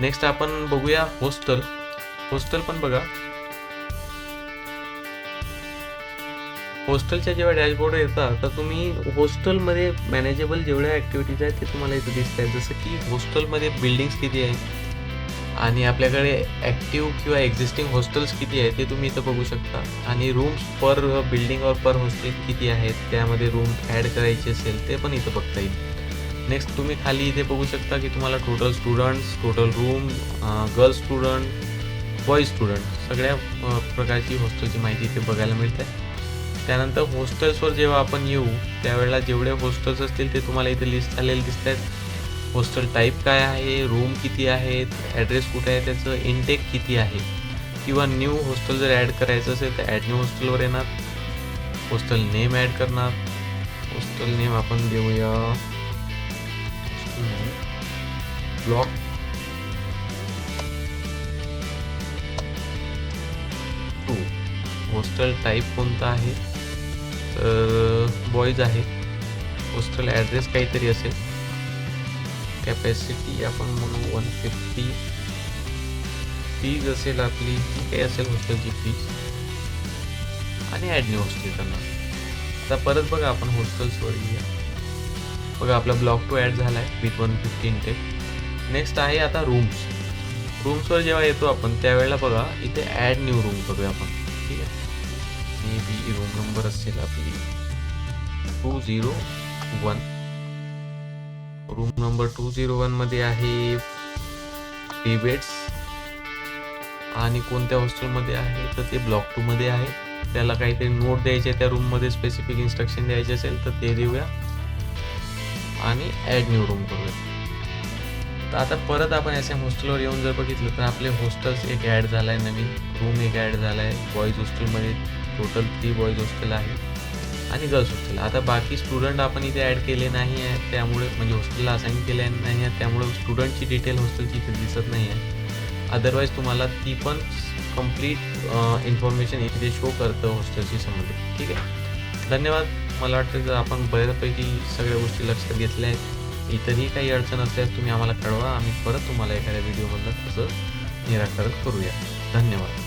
Next आपण बघूया hostel. Hostel पण बघा, हॉस्टेलच्या जेव्हा डॅशबोर्ड येतात तर तुम्ही हॉस्टेलमध्ये मॅनेजेबल जेवढ्या ॲक्टिव्हिटीज आहेत ते तुम्हाला इथं दिसत आहेत. जसं की हॉस्टेलमध्ये बिल्डिंग्स किती आहे आणि आपल्याकडे ॲक्टिव्ह किंवा एक्झिस्टिंग हॉस्टेल्स किती आहे ते तुम्ही इथं बघू शकता. आणि रूम्स पर बिल्डिंग और पर हॉस्टेल किती आहेत, त्यामध्ये रूम ॲड करायचे असेल ते पण इथं बघता येईल. नेक्स्ट तुम्ही खाली इथे बघू शकता की तुम्हाला total students, total room, girls student, boys student सगळ्या प्रकारची हॉस्टेलची माहिती इथे बघायला मिळते. त्यानंतर हॉस्टेल्सवर जेव्हा आपण येऊ त्यावेळेला जेवढे हॉस्टेल्स असतील ते तुम्हाला इथे लिस्ट झालेले दिसत आहेत. हॉस्टेल टाईप काय आहे, रूम किती आहेत, ॲड्रेस कुठे आहे, त्याचं इनटेक किती आहे, किंवा न्यू हॉस्टेल जर ॲड करायचं असेल तर ॲड न्यू हॉस्टेलवर येणार. हॉस्टेल नेम ॲड करणार. हॉस्टेल नेम आपण देऊया ब्लॉक 2. हॉस्टेल टाईप कोणता आहे तर बॉईज आहे. हॉस्टेल ॲड्रेस काहीतरी असेल. कॅपॅसिटी आपण म्हणू 150. फीज असेल आपली जी काही असेल हॉस्टेलची फीज, आणि ॲड न्यू हॉस्टेल करणार. आता परत बघा आपण हॉस्टेल्सवर येऊया. बघा आपला ब्लॉक 2 ॲड झाला आहे विथ 150 इंटेक. नेक्स्ट आहे आता रूम्स. रूम्सवर जेव्हा येतो आपण त्यावेळेला बघा इथे ॲड न्यू रूम करूया आपण. ठीक आहे, मे बी रूम नंबर असेल आपली 201. रूम नंबर 201 मध्ये आहे 3 बेड्स. आणि कोणत्या हॉस्टेलमध्ये आहे तर ते ब्लॉक 2 मध्ये आहे. त्याला काहीतरी नोट द्यायचे त्या रूममध्ये, स्पेसिफिक इन्स्ट्रक्शन द्यायचे असेल तर ते देऊया आणि ॲड न्यू रूम करूया. तर आता परत आपण अशा हॉस्टेलवर येऊन जर बघितलं तर आपले हॉस्टेल्स एक ॲड झाला आहे नवीन, रूम एक ॲड झाला आहे. बॉईज हॉस्टेलमध्ये टोटल 3 बॉईज हॉस्टेल आहे आणि गर्ल्स हॉस्टेल. आता बाकी स्टुडंट आपण इथे ॲड केले नाही आहे, त्यामुळे म्हणजे हॉस्टेलला असाईन केले नाही आहे, त्यामुळे स्टुडंटची डिटेल हॉस्टेलची इथे दिसत नाही आहे. अदरवाईज तुम्हाला ती पण कंप्लीट इन्फॉर्मेशन इथे शो करतं हॉस्टेलशी संबंधित. ठीक आहे, धन्यवाद. मला वाटतं की आपण बऱ्यापैकी सगळ्या गोष्टी लक्षात घेतल्या आहेत. इतरही काही अडचण असल्यास तुम्ही आम्हाला कळवा, आम्ही परत तुम्हाला एखाद्या व्हिडिओमधलं तसं निराकरण करूया. धन्यवाद.